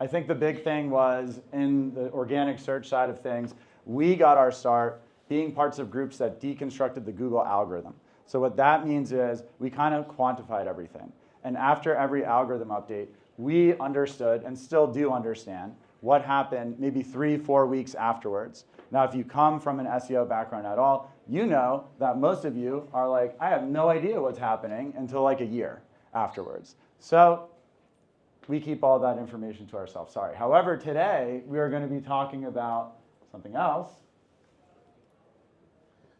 I think the big thing was in the organic search side of things, we got our start being parts of groups that deconstructed the Google algorithm. So what that means is we kind of quantified everything. And after every algorithm update, we understood and still do understand what happened maybe 3-4 weeks afterwards. Now, if you come from an SEO background at all, you know that most of you are like, I have no idea what's happening until like a year afterwards. So we keep all that information to ourselves, sorry. However, today we are going to be talking about something else.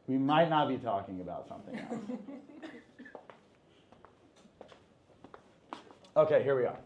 We might not be talking about something else. Okay, here we are.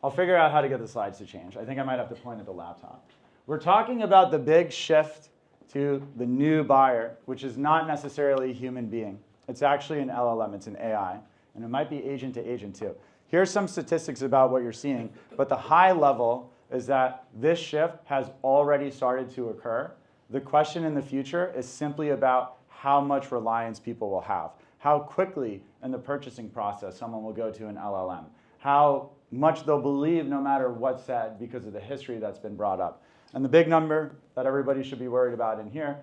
I'll figure out how to get the slides to change. I think I might have to point at the laptop. We're talking about the big shift to the new buyer, which is not necessarily a human being. It's actually an LLM, it's an AI, and it might be agent to agent too. Here's some statistics about what you're seeing, but the high level is that this shift has already started to occur. The question in the future is simply about how much reliance people will have, how quickly in the purchasing process someone will go to an LLM, how much they'll believe no matter what's said because of the history that's been brought up. And the big number that everybody should be worried about in here,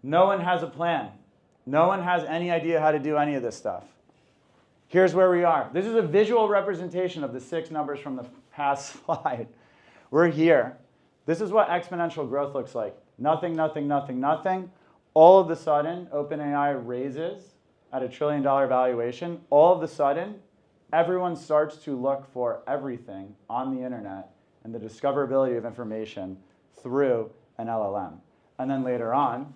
no one has a plan. No one has any idea how to do any of this stuff. Here's where we are. This is a visual representation of the 6 numbers from the past slide. We're here. This is what exponential growth looks like. Nothing, nothing, nothing, nothing. All of a sudden, OpenAI raises at $1 trillion valuation. All of a sudden, everyone starts to look for everything on the internet and the discoverability of information through an LLM. And then later on,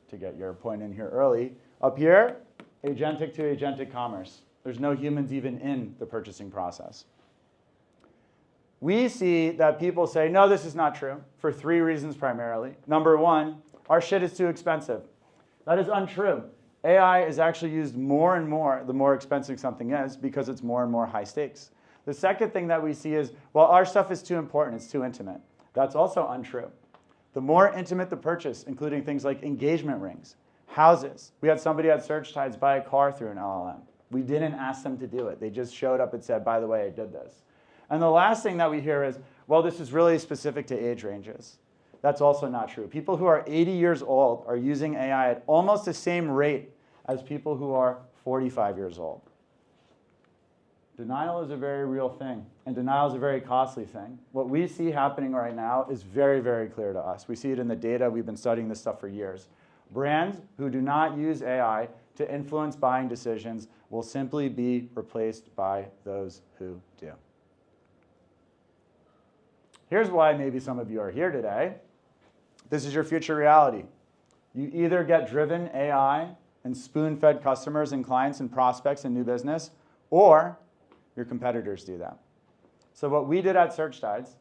to get your point in here early, up here, agentic to agentic commerce. There's no humans even in the purchasing process. We see that people say, no, this is not true, for 3 reasons primarily. Number 1, our shit is too expensive. That is untrue. AI is actually used more and more the more expensive something is because it's more and more high stakes. The second thing that we see is, well, our stuff is too important, it's too intimate. That's also untrue. The more intimate the purchase, including things like engagement rings, houses. We had somebody at Search Tides buy a car through an LLM. We didn't ask them to do it. They just showed up and said, by the way, I did this. And the last thing that we hear is, well, this is really specific to age ranges. That's also not true. People who are 80 years old are using AI at almost the same rate as people who are 45 years old. Denial is a very real thing, and denial is a very costly thing. What we see happening right now is very, very clear to us. We see it in the data. We've been studying this stuff for years. Brands who do not use AI to influence buying decisions will simply be replaced by those who do. Here's why maybe some of you are here today. This is your future reality. You either get driven AI and spoon-fed customers and clients and prospects and new business, or your competitors do that. So what we did at Search Tides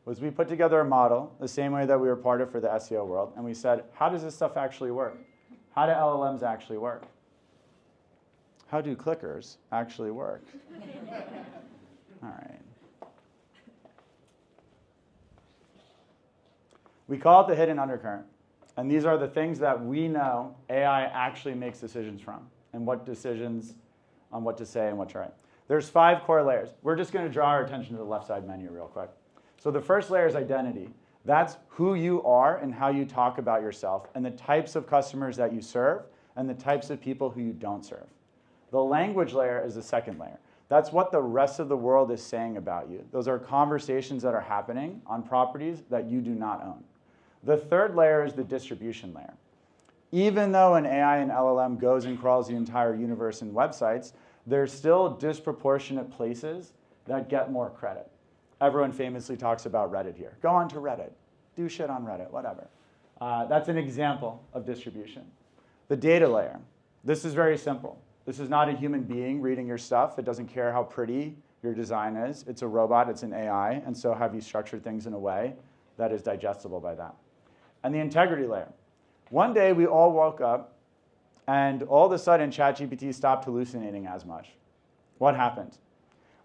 was we put together a model the same way that we were part of for the SEO world, and we said, how does this stuff actually work? How do LLMs actually work? How do clickers actually work? All right. We call it the hidden undercurrent. And these are the things that we know AI actually makes decisions from, and what decisions on what to say and what to write. There's 5 core layers. We're just going to draw our attention to the left side menu real quick. So the first layer is identity. That's who you are and how you talk about yourself, and the types of customers that you serve, and the types of people who you don't serve. The language layer is the second layer. That's what the rest of the world is saying about you. Those are conversations that are happening on properties that you do not own. The third layer is the distribution layer. Even though an AI and LLM goes and crawls the entire universe in websites, there's still disproportionate places that get more credit. Everyone famously talks about Reddit here. Go on to Reddit. Do shit on Reddit, whatever. That's an example of distribution. The data layer. This is very simple. This is not a human being reading your stuff. It doesn't care how pretty your design is. It's a robot, it's an AI, and so have you structured things in a way that is digestible by that. And the integrity layer. One day we all woke up and all of a sudden ChatGPT stopped hallucinating as much. What happened?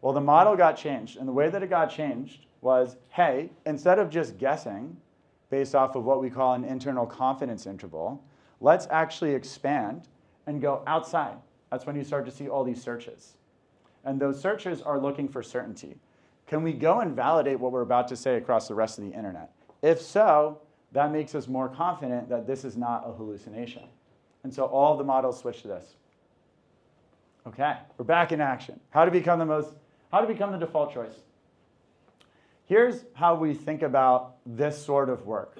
Well, the model got changed, and the way that it got changed was, hey, instead of just guessing based off of what we call an internal confidence interval, let's actually expand and go outside. That's when you start to see all these searches. And those searches are looking for certainty. can we go and validate what we're about to say across the rest of the internet? If so, that makes us more confident that this is not a hallucination. And so all of the models switch to this. Okay, we're back in action. How to become the default choice. Here's how we think about this sort of work.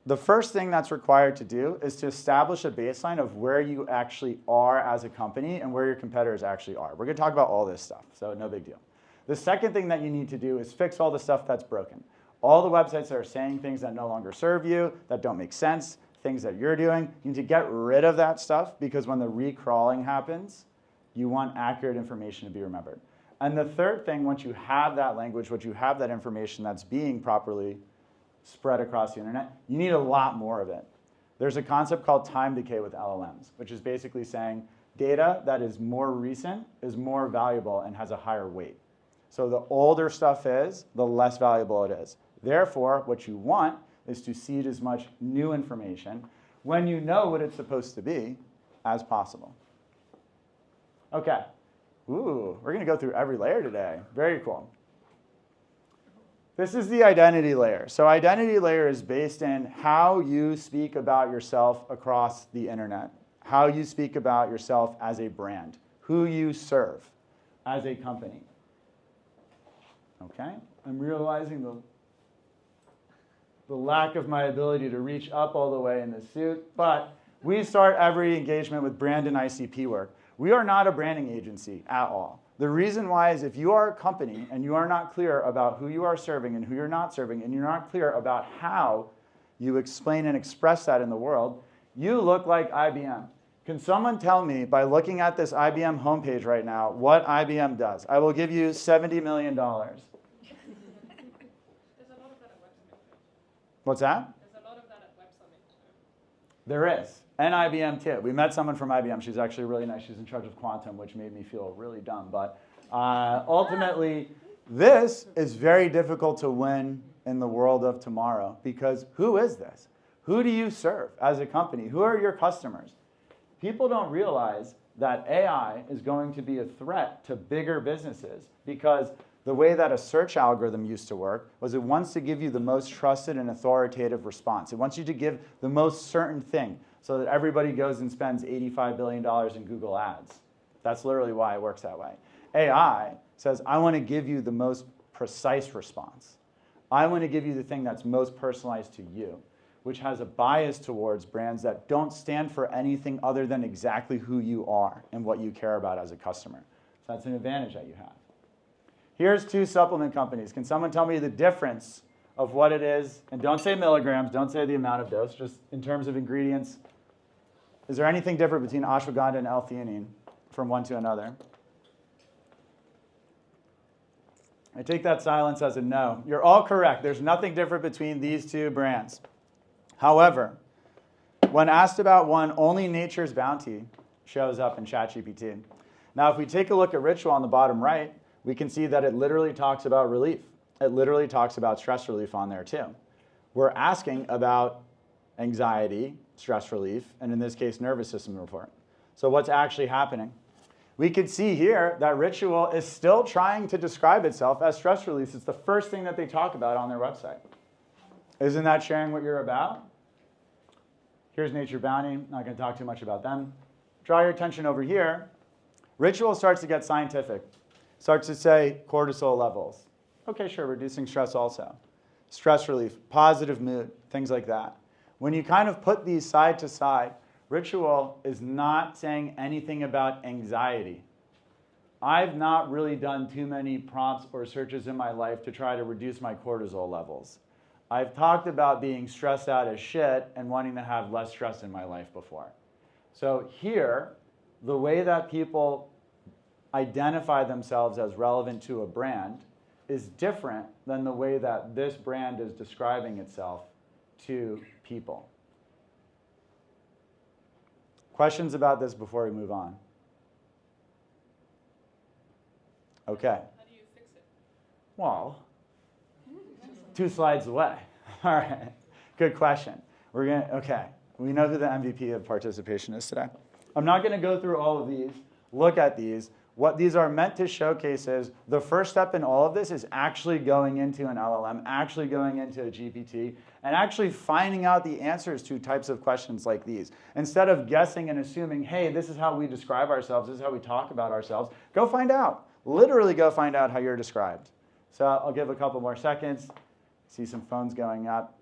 The first thing that's required to do is to establish a baseline of where you actually are as a company and where your competitors actually are. We're going to talk about all this stuff, so no big deal. The second thing that you need to do is fix all the stuff that's broken. All the websites that are saying things that no longer serve you, that don't make sense, things that you're doing, you need to get rid of that stuff because when the recrawling happens, you want accurate information to be remembered. And the third thing, once you have that language, once you have that information that's being properly spread across the internet, you need a lot more of it. There's a concept called time decay with LLMs, which is basically saying data that is more recent is more valuable and has a higher weight. So the older stuff is, the less valuable it is. Therefore, what you want is to seed as much new information when you know what it's supposed to be as possible. Okay. Ooh, we're going to go through every layer today. Very cool. This is the identity layer. So identity layer is based in how you speak about yourself across the internet, how you speak about yourself as a brand, who you serve as a company. Okay? I'm realizing the lack of my ability to reach up all the way in the suit, but we start every engagement with brand and ICP work. We are not a branding agency at all. The reason why is if you are a company and you are not clear about who you are serving and who you're not serving, and you're not clear about how you explain and express that in the world, you look like IBM. Can someone tell me, by looking at this IBM homepage right now, what IBM does? I will give you $70 million. There's a lot of that at Web Summit. What's that? There's a lot of that at Web Summit. There is. And IBM too. We met someone from IBM. She's actually really nice. She's in charge of quantum, which made me feel really dumb. But ultimately, this is very difficult to win in the world of tomorrow because who is this? Who do you serve as a company? Who are your customers? People don't realize that AI is going to be a threat to bigger businesses because the way that a search algorithm used to work was it wants to give you the most trusted and authoritative response. It wants you to give the most certain thing so that everybody goes and spends $85 billion in Google Ads. That's literally why it works that way. AI says, I want to give you the most precise response. I want to give you the thing that's most personalized to you, which has a bias towards brands that don't stand for anything other than exactly who you are and what you care about as a customer. So that's an advantage that you have. Here's two supplement companies. Can someone tell me the difference of what it is? And don't say milligrams, don't say the amount of dose, just in terms of ingredients. Is there anything different between ashwagandha and L-theanine from one to another? I take that silence as a no. You're all correct. There's nothing different between these two brands. However, when asked about one, only Nature's Bounty shows up in ChatGPT. Now, if we take a look at Ritual on the bottom right, we can see that it literally talks about relief. It literally talks about stress relief on there too. We're asking about anxiety, stress relief, and in this case, nervous system report. So what's actually happening? We can see here that Ritual is still trying to describe itself as stress relief. It's the first thing that they talk about on their website. Isn't that sharing what you're about? Here's Nature Bounty. Not going to talk too much about them. Draw your attention over here. Ritual starts to get scientific. Starts to say cortisol levels. Okay, sure, reducing stress also. Stress relief, positive mood, things like that. When you kind of put these side to side, Ritual is not saying anything about anxiety. I've not really done too many prompts or searches in my life to try to reduce my cortisol levels. I've talked about being stressed out as shit and wanting to have less stress in my life before. So here, the way that people identify themselves as relevant to a brand is different than the way that this brand is describing itself to people. Questions about this before we move on? Okay. How do you fix it? Well, 2 slides away. All right. Good question. Okay. We know who the MVP of participation is today. I'm not going to go through all of these. Look at these. What these are meant to showcase is the first step in all of this is actually going into an LLM, actually going into a GPT, and actually finding out the answers to types of questions like these. Instead of guessing and assuming, hey, this is how we describe ourselves, this is how we talk about ourselves, go find out. Literally go find out how you're described. So I'll give a couple more seconds. See some phones going up.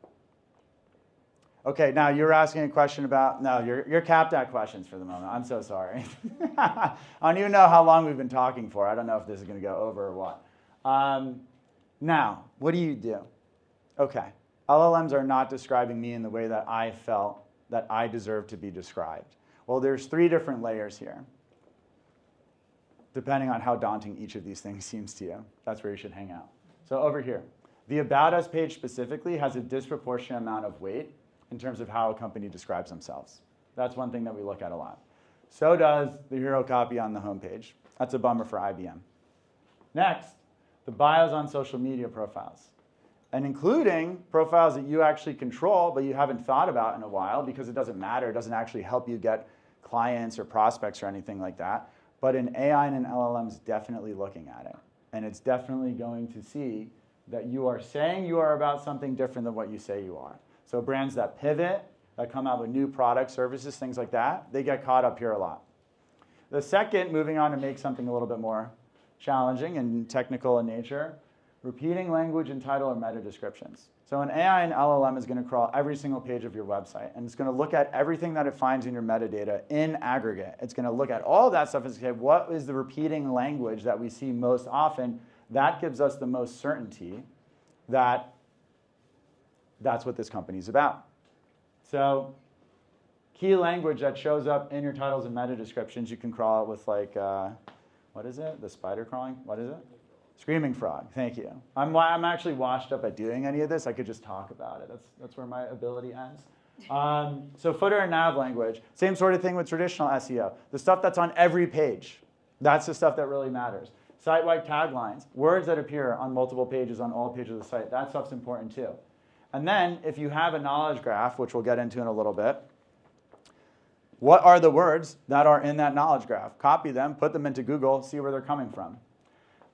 Okay, now you're asking a question about, no, you're capped at questions for the moment. I'm so sorry. I don't even know how long we've been talking for. I don't know if this is going to go over or what. Now, what do you do? Okay, LLMs are not describing me in the way that I felt that I deserve to be described. Well, there's 3 different layers here, depending on how daunting each of these things seems to you. That's where you should hang out. So over here, the About Us page specifically has a disproportionate amount of weight in terms of how a company describes themselves. That's one thing that we look at a lot. So does the hero copy on the homepage. That's a bummer for IBM. Next, the bios on social media profiles, and including profiles that you actually control but you haven't thought about in a while because it doesn't matter, it doesn't actually help you get clients or prospects or anything like that. But an AI and an LLM is definitely looking at it, and it's definitely going to see that you are saying you are about something different than what you say you are. So brands that pivot, that come out with new products, services, things like that, they get caught up here a lot. The second, moving on to make something a little bit more challenging and technical in nature, repeating language and title or meta descriptions. So an AI and LLM is going to crawl every single page of your website, and it's going to look at everything that it finds in your metadata in aggregate. It's going to look at all of that stuff and say, what is the repeating language that we see most often? That gives us the most certainty that that's what this company's about. So key language that shows up in your titles and meta descriptions, you can crawl it with like, what is it? The spider crawling? What is it? Screaming frog. Thank you. I'm actually washed up at doing any of this. I could just talk about it. That's where my ability ends. So footer and nav language. Same sort of thing with traditional SEO. The stuff that's on every page. That's the stuff that really matters. Site-wide taglines. Words that appear on multiple pages on all pages of the site. That stuff's important too. And then if you have a knowledge graph, which we'll get into in a little bit, what are the words that are in that knowledge graph? Copy them, put them into Google, see where they're coming from.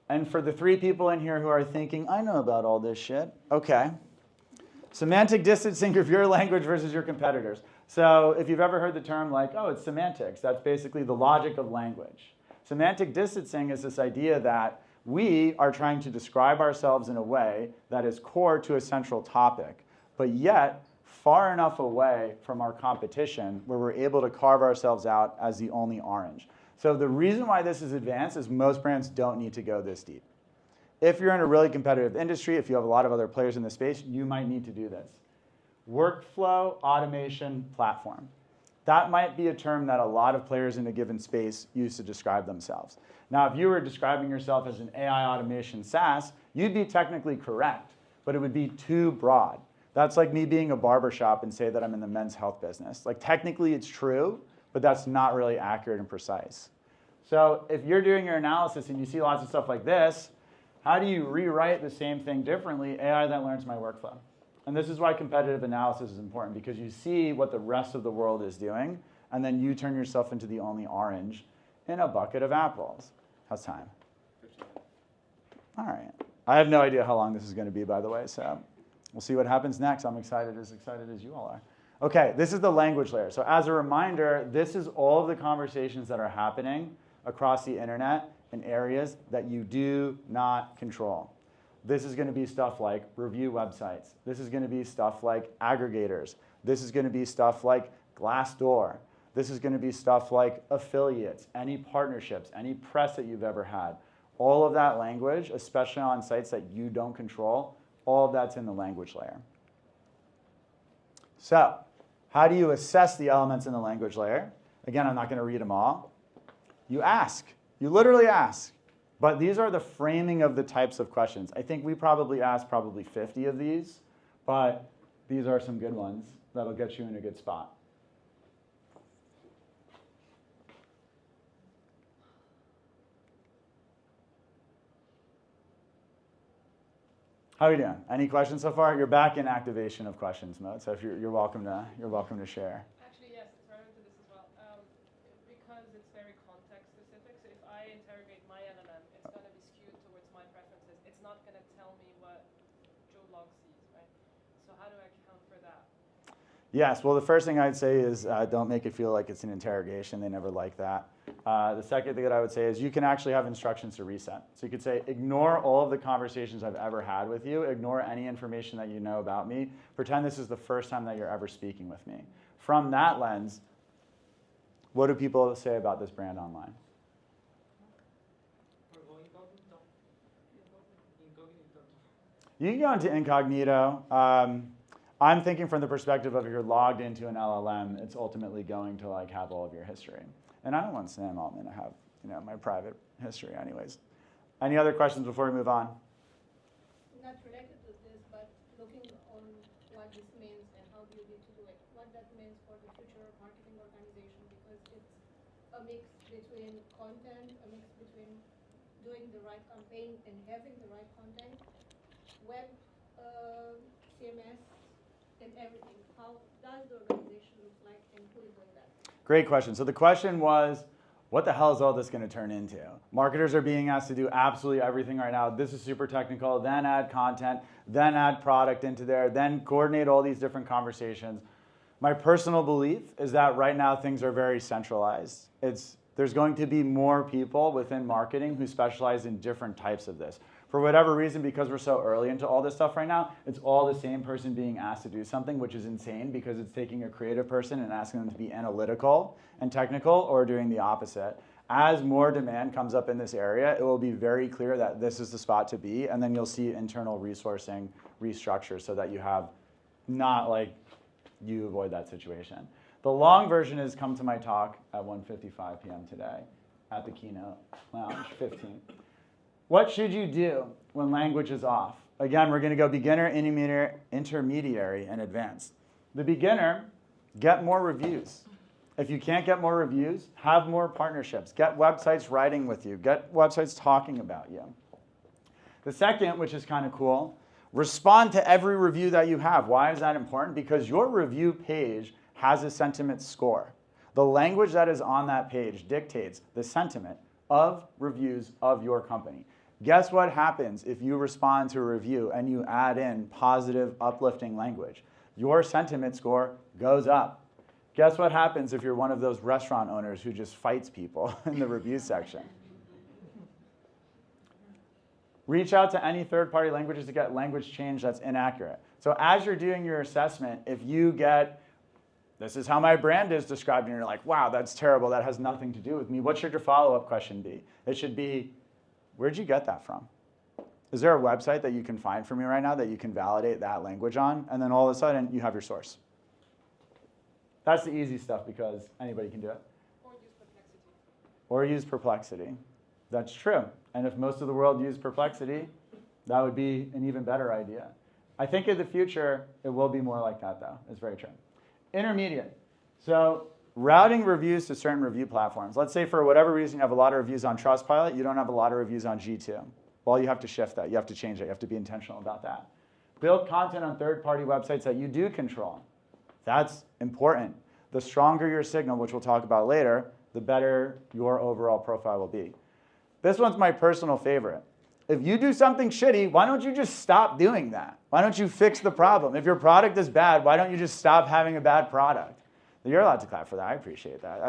And for the 3 people in here who are thinking, I know about all this shit, okay. Semantic distancing of your language versus your competitors. So if you've ever heard the term like, oh, it's semantics, that's basically the logic of language. Semantic distancing is this idea that we are trying to describe ourselves in a way that is core to a central topic, but yet far enough away from our competition where we're able to carve ourselves out as the only orange. So the reason why this is advanced is most brands don't need to go this deep. If you're in a really competitive industry, if you have a lot of other players in the space, you might need to do this. Workflow automation platform. That might be a term that a lot of players in a given space use to describe themselves. Now, if you were describing yourself as an AI automation SaaS, you'd be technically correct, but it would be too broad. That's like me being a barbershop and say that I'm in the men's health business. Like technically it's true, but that's not really accurate and precise. So if you're doing your analysis and you see lots of stuff like this, how do you rewrite the same thing differently? AI that learns my workflow. And this is why competitive analysis is important, because you see what the rest of the world is doing, and then you turn yourself into the only orange in a bucket of apples. How's time? 15. All right. I have no idea how long this is going to be, by the way, so we'll see what happens next. I'm excited as you all are. Okay, this is the language layer. So as a reminder, this is all of the conversations that are happening across the internet in areas that you do not control. This is going to be stuff like review websites. This is going to be stuff like aggregators. This is going to be stuff like Glassdoor. This is going to be stuff like affiliates, any partnerships, any press that you've ever had. All of that language, especially on sites that you don't control, all of that's in the language layer. So how do you assess the elements in the language layer? Again, I'm not going to read them all. You ask. You literally ask. But these are the framing of the types of questions. I think we probably asked 50 of these, but these are some good ones that'll get you in a good spot. How are you doing? Any questions so far? You're back in activation of questions mode, so if you're welcome to share. Actually, yes, it's relevant to this as well. Because it's very context specific. So if I interrogate sees, right? So how do I account for that? Yes, well, the first thing I'd say is don't make it feel like it's an interrogation. They never like that. The second thing that I would say is you can actually have instructions to reset. So you could say, ignore all of the conversations I've ever had with you. Ignore any information that you know about me. Pretend this is the first time that you're ever speaking with me. From that lens, what do people say about this brand online? You can go into incognito. I'm thinking from the perspective of if you're logged into an LLM, it's ultimately going to like have all of your history. And I don't want Sam Altman to have my private history anyways. Any other questions before we move on? Not related to this, but looking on what this means and how do you need to do it, what that means for the future marketing organization, because it's a mix between content, a mix between doing the right campaign and having the right content, web, CMS, and everything. How does the organization look like and who is doing that? Great question. So the question was, what the hell is all this going to turn into? Marketers are being asked to do absolutely everything right now. This is super technical, then add content, then add product into there, then coordinate all these different conversations. My personal belief is that right now things are very centralized. There's going to be more people within marketing who specialize in different types of this. For whatever reason, because we're so early into all this stuff right now, it's all the same person being asked to do something, which is insane because it's taking a creative person and asking them to be analytical and technical or doing the opposite. As more demand comes up in this area, it will be very clear that this is the spot to be, and then you'll see internal resourcing restructure so that you have not like you avoid that situation. The long version is come to my talk at 1:55 p.m. today at the Keynote Lounge 15. What should you do when language is off? Again, we're going to go beginner, intermediary, and advanced. The beginner, get more reviews. If you can't get more reviews, have more partnerships. Get websites writing with you. Get websites talking about you. The second, which is kind of cool, respond to every review that you have. Why is that important? Because your review page has a sentiment score. The language that is on that page dictates the sentiment of reviews of your company. Guess what happens if you respond to a review and you add in positive, uplifting language? Your sentiment score goes up. Guess what happens if you're one of those restaurant owners who just fights people in the review section? Reach out to any third-party languages to get language change that's inaccurate. So as you're doing your assessment, if you get, this is how my brand is described, and you're like, wow, that's terrible, that has nothing to do with me, what should your follow-up question be? It should be, where'd you get that from? Is there a website that you can find for me right now that you can validate that language on? And then all of a sudden, you have your source. That's the easy stuff because anybody can do it. Or use Perplexity. Or use Perplexity. That's true. And if most of the world used Perplexity, that would be an even better idea. I think in the future, it will be more like that, though. It's very true. Intermediate. So routing reviews to certain review platforms. Let's say for whatever reason you have a lot of reviews on Trustpilot, you don't have a lot of reviews on G2. Well, you have to shift that. You have to change it. You have to be intentional about that. Build content on third-party websites that you do control. That's important. The stronger your signal, which we'll talk about later, the better your overall profile will be. This one's my personal favorite. If you do something shitty, why don't you just stop doing that? Why don't you fix the problem? If your product is bad, why don't you just stop having a bad product? You're allowed to clap for that. I appreciate that.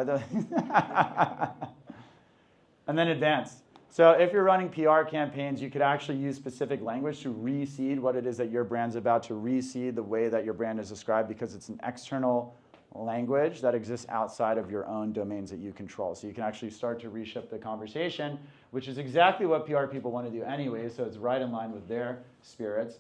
And then advanced. So if you're running PR campaigns, you could actually use specific language to reseed what it is that your brand's about, to reseed the way that your brand is described, because it's an external language that exists outside of your own domains that you control. So you can actually start to reshift the conversation, which is exactly what PR people want to do anyway, so it's right in line with their spirits.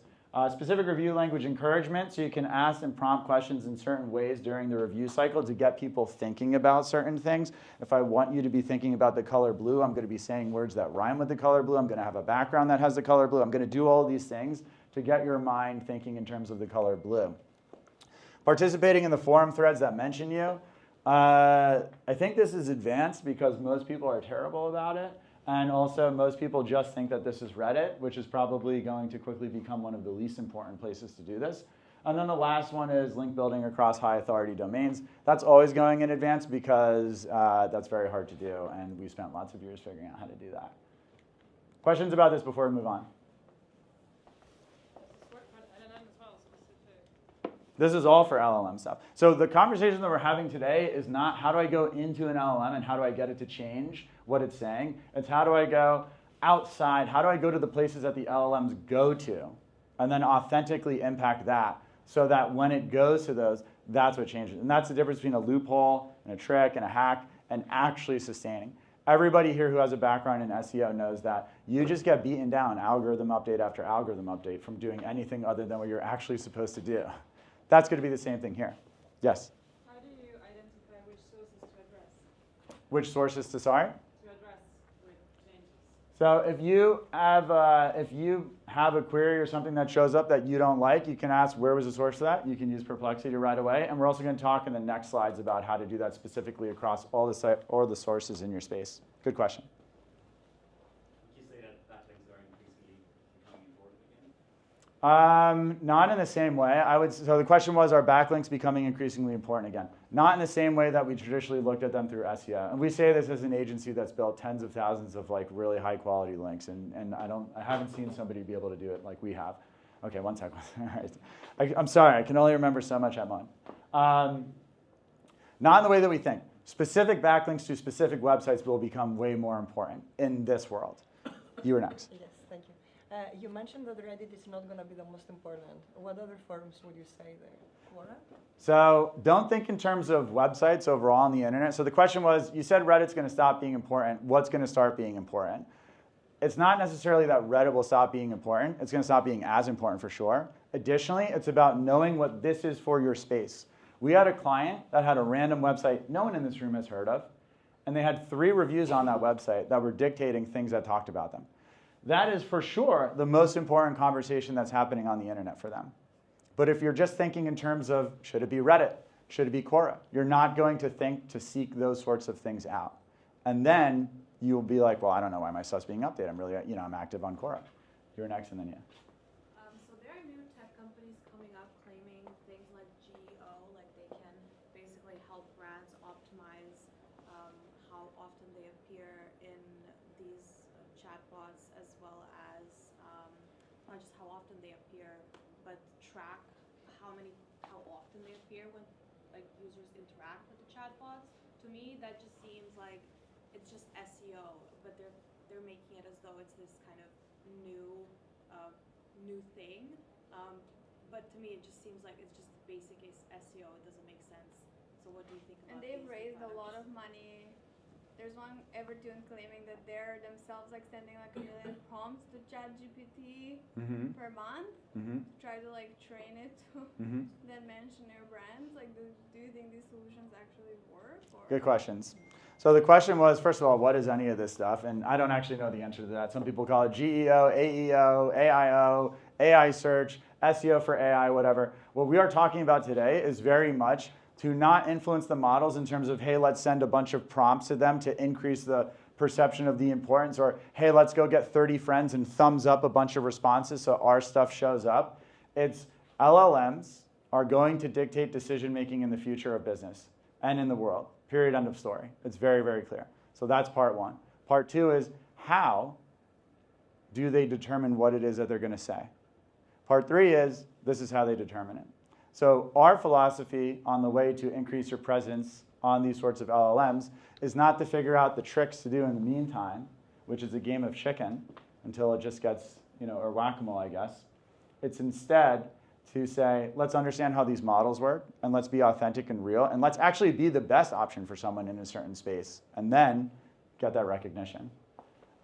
Specific review language encouragement, so you can ask and prompt questions in certain ways during the review cycle to get people thinking about certain things. If I want you to be thinking about the color blue, I'm going to be saying words that rhyme with the color blue. I'm going to have a background that has the color blue. I'm going to do all these things to get your mind thinking in terms of the color blue. Participating in the forum threads that mention you. I think this is advanced because most people are terrible about it. And also, most people just think that this is Reddit, which is probably going to quickly become one of the least important places to do this. And then the last one is link building across high authority domains. That's always going in advance because that's very hard to do, and we spent lots of years figuring out how to do that. Questions about this before we move on? And then This is all for LLM stuff. So the conversation that we're having today is not how do I go into an LLM and how do I get it to change what it's saying. It's how do I go outside, how do I go to the places that the LLMs go to and then authentically impact that so that when it goes to those, that's what changes. And that's the difference between a loophole and a trick and a hack and actually sustaining. Everybody here who has a background in SEO knows that you just get beaten down algorithm update after algorithm update from doing anything other than what you're actually supposed to do. That's going to be the same thing here. Yes? How do you identify which sources to address? Which sources to, sorry? To address with changes. So if you have a query or something that shows up that you don't like, you can ask where was the source of that. You can use Perplexity right away. And we're also going to talk in the next slides about how to do that specifically across all the sources in your space. Good question. Would you say that backlinks are increasingly becoming important again? Not in the same way. So the question was, are backlinks becoming increasingly important again? Not in the same way that we traditionally looked at them through SEO. And we say this as an agency that's built tens of thousands of like really high quality links, and I haven't seen somebody be able to do it like we have. Okay, one second. All right. I'm sorry, I can only remember so much at one. Not in the way that we think. Specific backlinks to specific websites will become way more important in this world. You were next. Yes, thank you. You mentioned that Reddit is not going to be the most important. What other forums would you say there? Quora? So don't think in terms of websites overall on the internet. So the question was, you said Reddit's going to stop being important. What's going to start being important? It's not necessarily that Reddit will stop being important. It's going to stop being as important for sure. Additionally, it's about knowing what this is for your space. We had a client that had a random website no one in this room has heard of, and they had 3 reviews on that website that were dictating things that talked about them. That is for sure the most important conversation that's happening on the internet for them. But if you're just thinking in terms of, should it be Reddit? Should it be Quora? You're not going to think to seek those sorts of things out. And then you'll be like, well, I don't know why my stuff's being updated. I'm really, I'm active on Quora. You're next, and then you. So there are new tech companies coming up claiming things like GEO, like they can basically help brands optimize how often they appear in these chatbots, as well as not just how often they appear, but track how often they appear when like users interact with the chatbots. To me, that just seems like it's just SEO, but they're making it as though it's this kind of new thing. But to me, it just seems like it's just basic SEO. It doesn't make sense. So what do you think about? And they've these raised a products? lot of money. There's one Evertune claiming that they're themselves like sending like 1 million prompts to ChatGPT per month to try to like train it to then mention their brands. Like, do you think these solutions actually work? Or? Good questions. So the question was, first of all, what is any of this stuff? And I don't actually know the answer to that. Some people call it GEO, AEO, AIO, AI search, SEO for AI, whatever. What we are talking about today is very much to not influence the models in terms of, hey, let's send a bunch of prompts to them to increase the perception of the importance, or hey, let's go get 30 friends and thumbs up a bunch of responses so our stuff shows up. It's LLMs are going to dictate decision making in the future of business and in the world. Period, end of story. It's very, very clear. So that's part one. Part two is, how do they determine what it is that they're going to say? Part three is, this is how they determine it. So our philosophy on the way to increase your presence on these sorts of LLMs is not to figure out the tricks to do in the meantime, which is a game of chicken until it just gets, or whack-a-mole, I guess. It's instead to say, let's understand how these models work, and let's be authentic and real, and let's actually be the best option for someone in a certain space, and then get that recognition.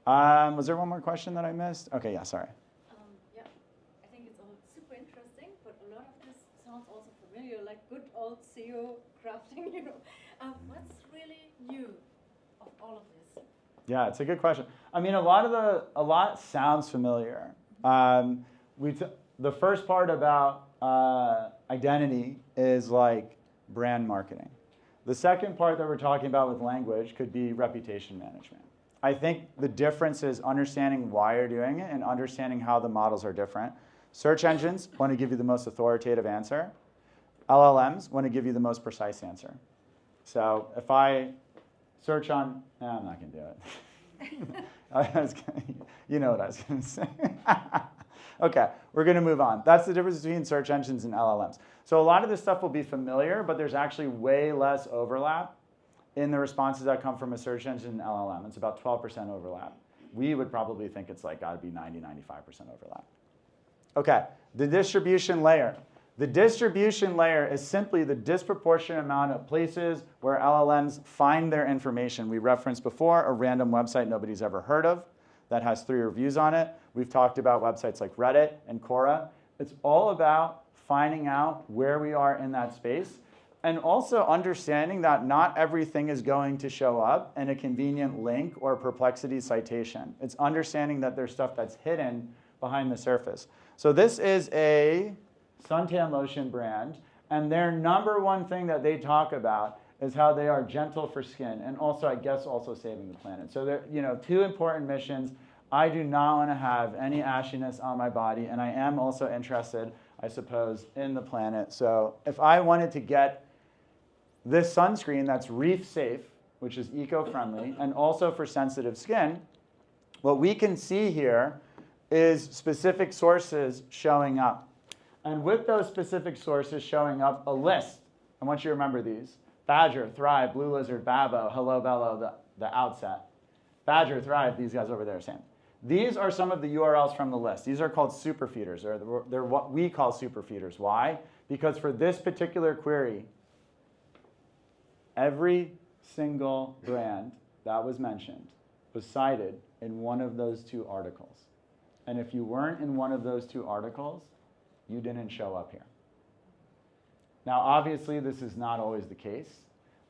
Was there one more question that I missed? Okay, yeah, sorry. Yeah, I think it's all super interesting, but a lot of this sounds also familiar, like good old SEO crafting, What's really new of all of this? Yeah, it's a good question. I mean, a lot sounds familiar. The first part about identity is like brand marketing. The second part that we're talking about with language could be reputation management. I think the difference is understanding why you're doing it and understanding how the models are different. Search engines want to give you the most authoritative answer. LLMs want to give you the most precise answer. So if I search on, I'm not going to do it. You know what I was going to say. Okay, we're going to move on. That's the difference between search engines and LLMs. So a lot of this stuff will be familiar, but there's actually way less overlap in the responses that come from a search engine and LLM. It's about 12% overlap. We would probably think it's like got to be 90, 95% overlap. Okay, the distribution layer. The distribution layer is simply the disproportionate amount of places where LLMs find their information. We referenced before a random website nobody's ever heard of that has 3 reviews on it. We've talked about websites like Reddit and Quora. It's all about finding out where we are in that space and also understanding that not everything is going to show up in a convenient link or Perplexity citation. It's understanding that there's stuff that's hidden behind the surface. So this is a suntan lotion brand, and their number one thing that they talk about is how they are gentle for skin, and also, I guess, also saving the planet. So they're, 2 important missions. I do not want to have any ashiness on my body, and I am also interested, I suppose, in the planet. So if I wanted to get this sunscreen that's reef safe, which is eco-friendly, and also for sensitive skin, what we can see here is specific sources showing up. And with those specific sources showing up, a list. I want you to remember these. Badger, Thrive, Blue Lizard, Babbo, Hello Bello, the Outset. Badger, Thrive, these guys over there are saying. These are some of the URLs from the list. These are called superfeeders. They're what we call superfeeders. Why? Because for this particular query, every single brand that was mentioned was cited in one of those 2 articles. And if you weren't in one of those 2 articles, you didn't show up here. Now, obviously, this is not always the case.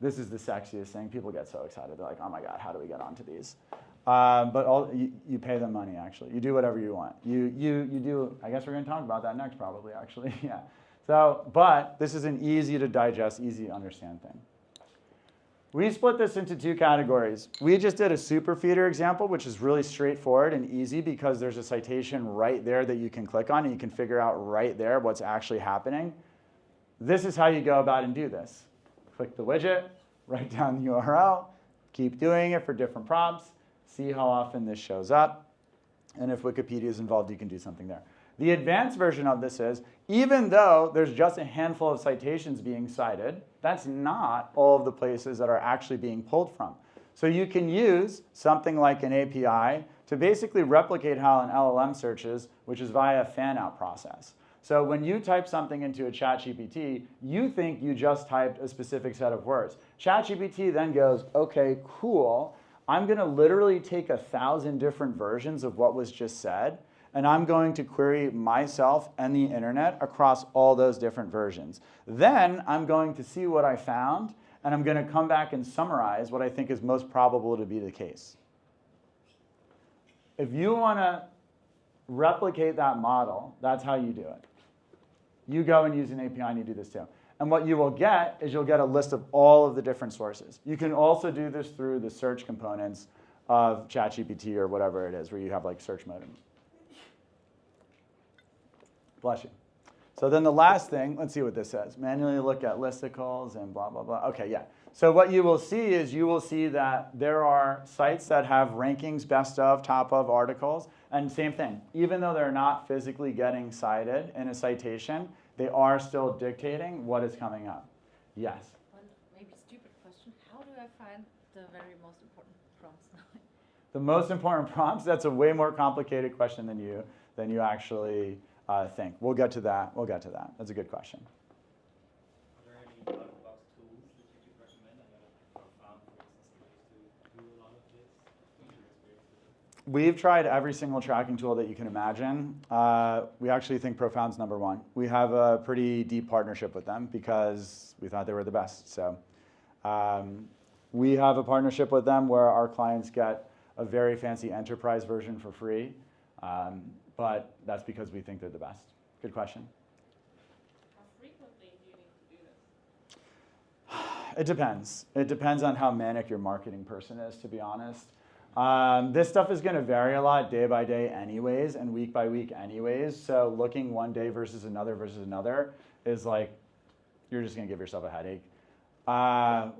This is the sexiest thing. People get so excited. They're like, oh my God, how do we get onto these? But you pay them money, actually. You do whatever you want. You do, I guess we're going to talk about that next probably, actually. Yeah. So, but this is an easy to digest, easy to understand thing. We split this into 2 categories. We just did a super feeder example, which is really straightforward and easy because there's a citation right there that you can click on and you can figure out right there what's actually happening. This is how you go about and do this. Click the widget, write down the URL, keep doing it for different prompts, see how often this shows up, and if Wikipedia is involved, you can do something there. The advanced version of this is, even though there's just a handful of citations being cited, that's not all of the places that are actually being pulled from. So you can use something like an API to basically replicate how an LLM searches, which is via a fan-out process. So when you type something into a ChatGPT, you think you just typed a specific set of words. ChatGPT then goes, okay, cool. I'm going to literally take 1,000 different versions of what was just said, and I'm going to query myself and the internet across all those different versions. Then I'm going to see what I found, and I'm going to come back and summarize what I think is most probable to be the case. If you want to replicate that model, that's how you do it. You go and use an API and you do this too. And what you will get is you'll get a list of all of the different sources. You can also do this through the search components of ChatGPT or whatever it is, where you have like search mode. Bless you. So then the last thing, let's see what this says. Manually look at listicles and blah, blah, blah. Okay, yeah. So what you will see is you will see that there are sites that have rankings, best of, top of articles. And same thing, even though they're not physically getting cited in a citation, they are still dictating what is coming up. Yes? One maybe stupid question. How do I find the very most important prompts? The most important prompts? That's a way more complicated question than you actually think. We'll get to that. We'll get to that. That's a good question. Are there any out-of-the-box tools that you could recommend? I know Profound, for instance, used to do a lot of this. What's your experience with it? We've tried every single tracking tool that you can imagine. We actually think Profound's number one. We have a pretty deep partnership with them because we thought they were the best. So we have a partnership with them where our clients get a very fancy enterprise version for free. But that's because we think they're the best. Good question. How frequently do you need to do this? It depends. It depends on how manic your marketing person is, to be honest. This stuff is going to vary a lot day by day anyways and week by week anyways. So looking one day versus another is like, you're just going to give yourself a headache.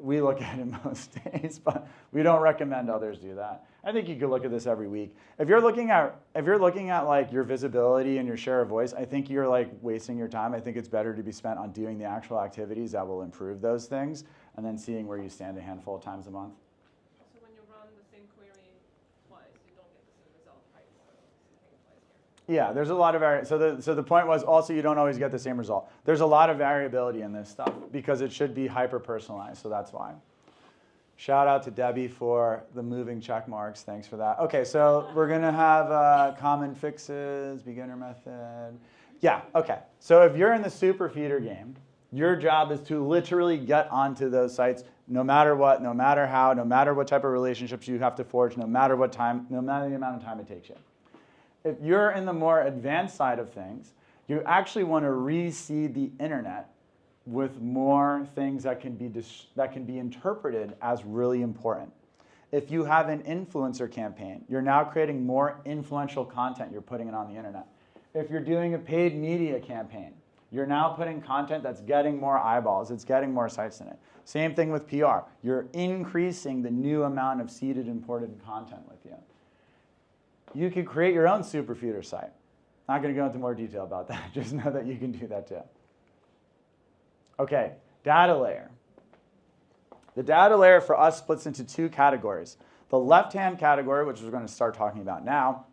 We look at it most days, but we don't recommend others do that. I think you could look at this every week. If you're looking at like your visibility and your share of voice, I think you're like wasting your time. I think it's better to be spent on doing the actual activities that will improve those things, and then seeing where you stand a handful of times a month. So when you run the same query twice, you don't get the same result, right? So same thing applies here. Yeah, there's a lot of so the point was also you don't always get the same result. There's a lot of variability in this stuff because it should be hyper personalized, so that's why. Shout out to Debbie for the moving check marks. Thanks for that. Okay, so we're going to have common fixes, beginner method. Yeah, okay. So if you're in the super feeder game, your job is to literally get onto those sites no matter what, no matter how, no matter what type of relationships you have to forge, no matter what time, no matter the amount of time it takes you. If you're in the more advanced side of things, you actually want to reseed the internet with more things that can be interpreted as really important. If you have an influencer campaign, you're now creating more influential content, you're putting it on the internet. If you're doing a paid media campaign, you're now putting content that's getting more eyeballs, it's getting more sites in it. Same thing with PR. You're increasing the new amount of seeded imported content with you. You could create your own super feeder site. Not going to go into more detail about that, just know that you can do that too. Okay, data layer. The data layer for us splits into two categories. The left-hand category, which we're going to start talking about now,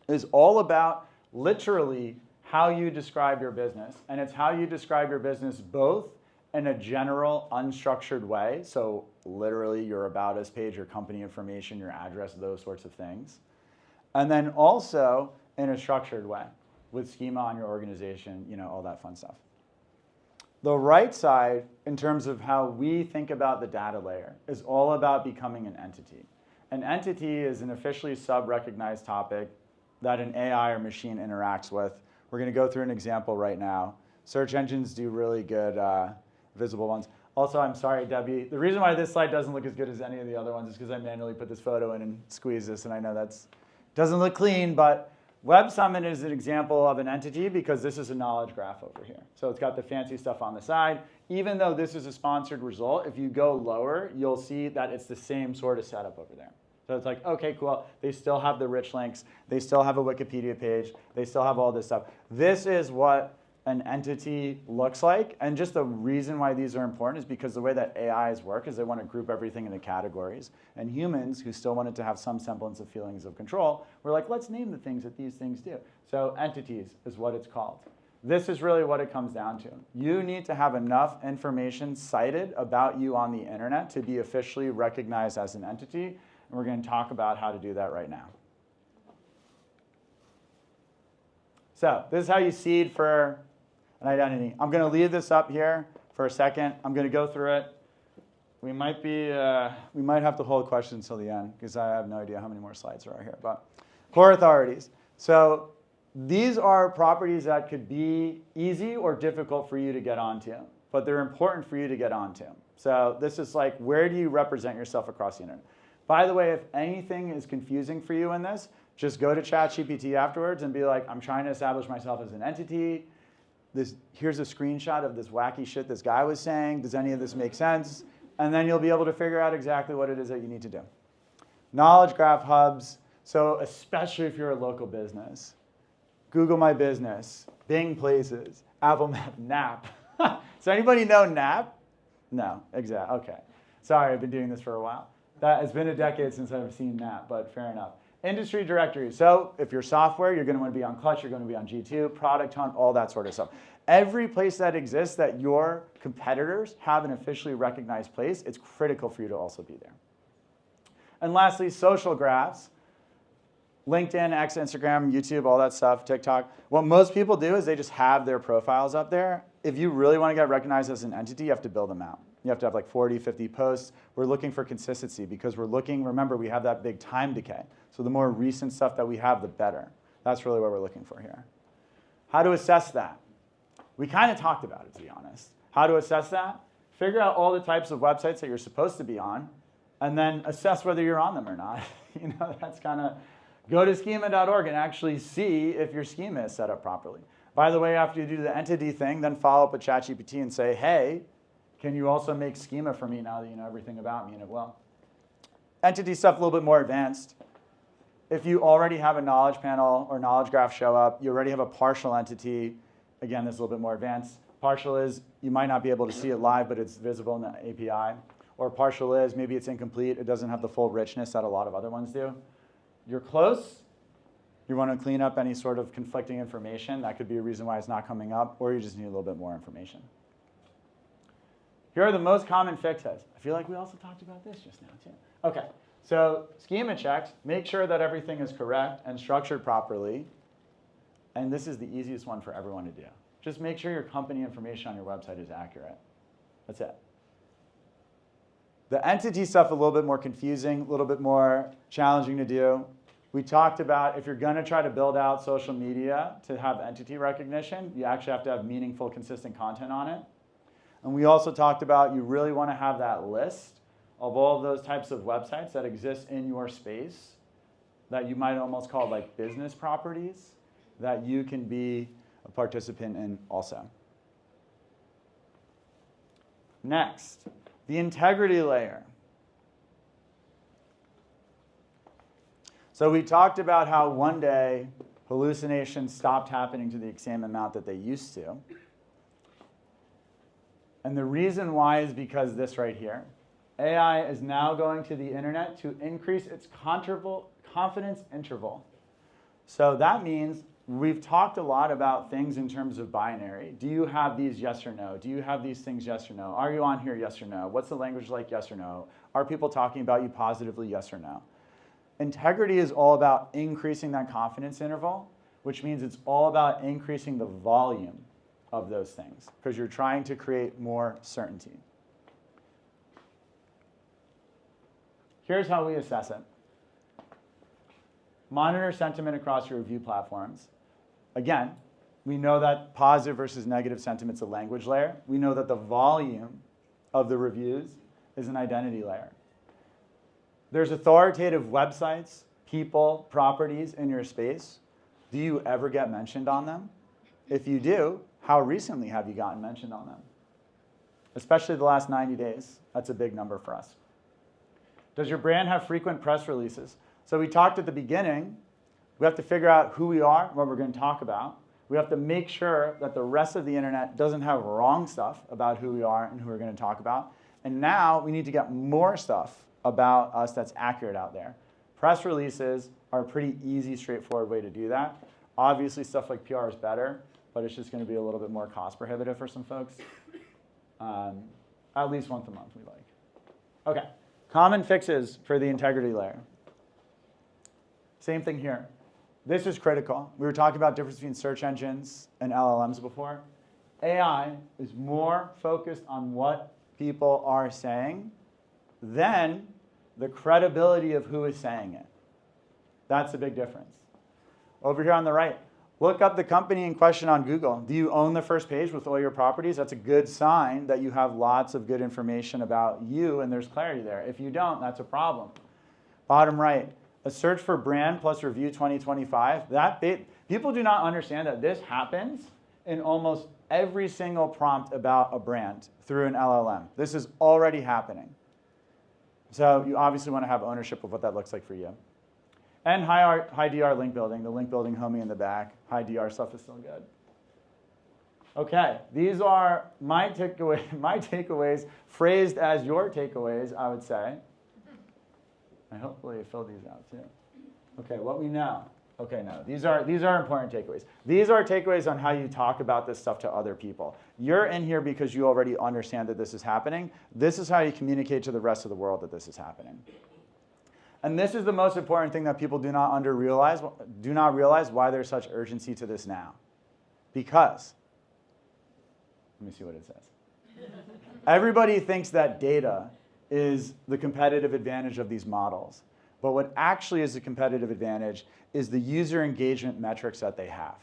is all about literally how you describe your business. And it's how you describe your business both in a general, unstructured way, so literally your about us page, your company information, your address, those sorts of things. And then also in a structured way with schema on your organization, all that fun stuff. The right side, in terms of how we think about the data layer, is all about becoming an entity. An entity is an officially sub-recognized topic that an AI or machine interacts with. We're going to go through an example right now. Search engines do really good visible ones. Also, I'm sorry, Debbie. The reason why this slide doesn't look as good as any of the other ones is because I manually put this photo in and squeezed this, and I know that doesn't look clean, but Web Summit is an example of an entity because this is a knowledge graph over here. So it's got the fancy stuff on the side. Even though this is a sponsored result, if you go lower, you'll see that it's the same sort of setup over there. So it's like, okay, cool. They still have the rich links. They still have a Wikipedia page. They still have all this stuff. This is what an entity looks like. And just the reason why these are important is because the way that AIs work is they want to group everything into categories. And humans, who still wanted to have some semblance of feelings of control, were like, let's name the things that these things do. So entities is what it's called. This is really what it comes down to. You need to have enough information cited about you on the internet to be officially recognized as an entity. And we're going to talk about how to do that right now. So this is how you seed for an identity. I'm going to leave this up here for a second. I'm going to go through it. We might have to hold questions till the end because I have no idea how many more slides there are here. But core authorities. So these are properties that could be easy or difficult for you to get onto, but they're important for you to get onto. So this is like, where do you represent yourself across the internet? By the way, if anything is confusing for you in this, just go to ChatGPT afterwards and be like, I'm trying to establish myself as an entity. Here's a screenshot of this wacky shit this guy was saying. Does any of this make sense? And then you'll be able to figure out exactly what it is that you need to do. Knowledge graph hubs. So especially if you're a local business. Google My Business, Bing Places, Apple Map, Nap. Does anybody know Nap? No, exactly. Okay. Sorry, I've been doing this for a while. It's been a decade since I've seen Nap, but fair enough. Industry directories. So if you're software, you're going to want to be on Clutch, you're going to be on G2, Product Hunt, all that sort of stuff. Every place that exists that your competitors have an officially recognized place, it's critical for you to also be there. And lastly, social graphs. LinkedIn, X, Instagram, YouTube, all that stuff, TikTok. What most people do is they just have their profiles up there. If you really want to get recognized as an entity, you have to build them out. You have to have like 40, 50 posts. We're looking for consistency because we're looking, remember, we have that big time decay. So the more recent stuff that we have, the better. That's really what we're looking for here. How to assess that? We kind of talked about it, to be honest. How to assess that? Figure out all the types of websites that you're supposed to be on, and then assess whether you're on them or not. That's kind of, go to schema.org and actually see if your schema is set up properly. By the way, after you do the entity thing, then follow up with ChatGPT and say, hey, can you also make schema for me now that you know everything about me? And it will. Entity stuff a little bit more advanced. if you already have a knowledge panel or knowledge graph show up, you already have a partial entity. Again, this is a little bit more advanced. Partial is you might not be able to see it live, but it's visible in the API. Or partial is maybe it's incomplete. It doesn't have the full richness that a lot of other ones do. You're close. You want to clean up any sort of conflicting information. That could be a reason why it's not coming up, or you just need a little bit more information. Here are the most common fixes. I feel like we also talked about this just now, too. OK, so schema checks. Make sure that everything is correct and structured properly. And this is the easiest one for everyone to do. Just make sure your company information on your website is accurate. That's it. The entity stuff a little bit more confusing, a little bit more challenging to do. We talked about if you're going to try to build out social media to have entity recognition, you actually have to have meaningful, consistent content on it. And we also talked about you really want to have that list of all of those types of websites that exist in your space that you might almost call like business properties that you can be a participant in also. Next, the integrity layer. So we talked about how one day hallucinations stopped happening to the same amount that they used to. And the reason why is because this right here. AI is now going to the internet to increase its confidence interval. So that means we've talked a lot about things in terms of binary. Do you have these, yes or no? Do you have these things, yes or no? Are you on here, yes or no? What's the language like, yes or no? Are people talking about you positively, yes or no? Integrity is all about increasing that confidence interval, which means it's all about increasing the volume of those things, because you're trying to create more certainty. Here's how we assess it. Monitor sentiment across your review platforms. Again, we know that positive versus negative sentiment's a language layer. We know that the volume of the reviews is an identity layer. There's authoritative websites, people, properties in your space. Do you ever get mentioned on them? If you do, how recently have you gotten mentioned on them? Especially the last 90 days. That's a big number for us. Does your brand have frequent press releases? So we talked at the beginning, we have to figure out who we are, what we're going to talk about. We have to make sure that the rest of the internet doesn't have wrong stuff about who we are and who we're going to talk about. And now we need to get more stuff about us that's accurate out there. Press releases are a pretty easy, straightforward way to do that. Obviously, stuff like PR is better, but it's just going to be a little bit more cost prohibitive for some folks. At least once a month, we like. OK, common fixes for the integrity layer. Same thing here. This is critical. We were talking about difference between search engines and LLMs before. AI is more focused on what people are saying than the credibility of who is saying it. That's a big difference. Over here on the right, look up the company in question on Google. Do you own the first page with all your properties? That's a good sign that you have lots of good information about you and there's clarity there. If you don't, that's a problem. Bottom right, a search for brand plus review 2025. People do not understand that this happens in almost every single prompt about a brand through an LLM. This is already happening. So you obviously want to have ownership of what that looks like for you. And high DR link building, the link building homie in the back. High DR stuff is still good. OK, these are my takeaways, phrased as your takeaways, I would say. I hopefully filled these out, too. OK, what we know. OK, no, these are important takeaways. These are takeaways on how you talk about this stuff to other people. You're in here because you already understand that this is happening. This is how you communicate to the rest of the world that this is happening. And this is the most important thing that people do not realize why there's such urgency to this now. Because, let me see what it says. Everybody thinks that data is the competitive advantage of these models. But what actually is the competitive advantage is the user engagement metrics that they have.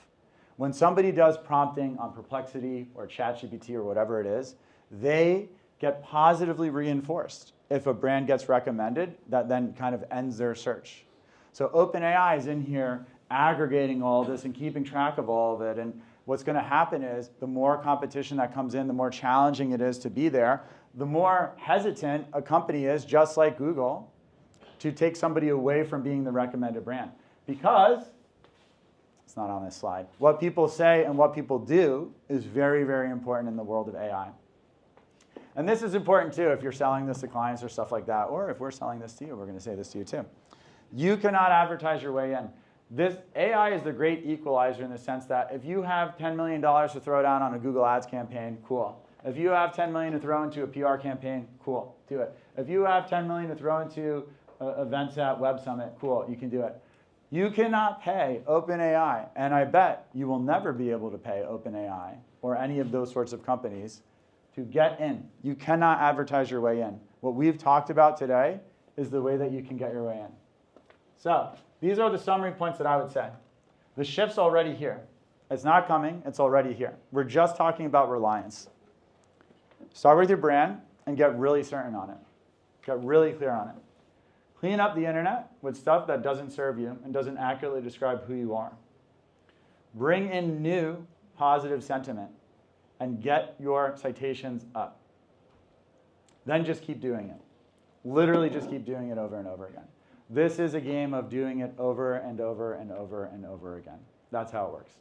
When somebody does prompting on Perplexity or ChatGPT or whatever it is, they get positively reinforced. If a brand gets recommended, that then kind of ends their search. So OpenAI is in here aggregating all of this and keeping track of all of it. And what's going to happen is the more competition that comes in, the more challenging it is to be there, the more hesitant a company is, just like Google, to take somebody away from being the recommended brand. Because, it's not on this slide, what people say and what people do is very, very important in the world of AI. And this is important too if you're selling this to clients or stuff like that, or if we're selling this to you, we're going to say this to you too. You cannot advertise your way in. This AI is the great equalizer in the sense that if you have $10 million to throw down on a Google Ads campaign, cool. If you have $10 million to throw into a PR campaign, cool, do it. If you have $10 million to throw into events at Web Summit, cool, you can do it. You cannot pay OpenAI, and I bet you will never be able to pay OpenAI or any of those sorts of companies to get in. You cannot advertise your way in. What we've talked about today is the way that you can get your way in. So these are the summary points that I would say. The shift's already here. It's not coming, it's already here. We're just talking about reliance. Start with your brand and get really certain on it. Get really clear on it. Clean up the internet with stuff that doesn't serve you and doesn't accurately describe who you are. Bring in new positive sentiment and get your citations up. Then just keep doing it. Literally just keep doing it over and over again. This is a game of doing it over and over and over and over again. That's how it works.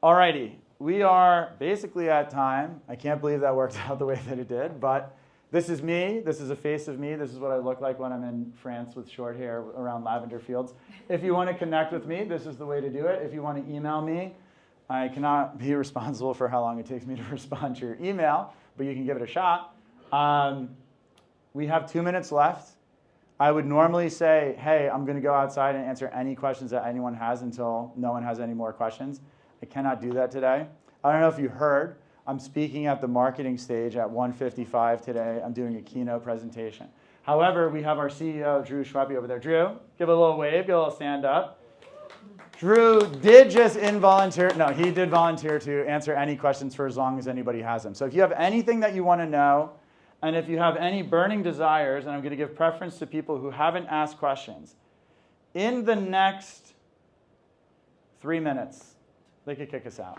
Alrighty, we are basically at time. I can't believe that worked out the way that it did, but this is me. This is a face of me. This is what I look like when I'm in France with short hair around lavender fields. If you want to connect with me, this is the way to do it. If you want to email me, I cannot be responsible for how long it takes me to respond to your email, but you can give it a shot. We have 2 minutes left. I would normally say, hey, I'm going to go outside and answer any questions that anyone has until no one has any more questions. I cannot do that today. I don't know if you heard, I'm speaking at the marketing stage at 1:55 today. I'm doing a keynote presentation. However, we have our CEO, Drew Schweppe, over there. Drew, give a little wave, give a little stand up. Drew did just he did volunteer to answer any questions for as long as anybody has them. So if you have anything that you want to know, and if you have any burning desires, and I'm going to give preference to people who haven't asked questions, in the next 3 minutes, they could kick us out.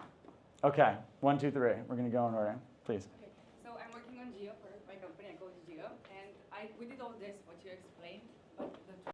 Okay, 1, 2, 3. We're going to go in order. Please. Okay. So I'm working on Geo for my company. I go to Geo, and we did all this, what you explained.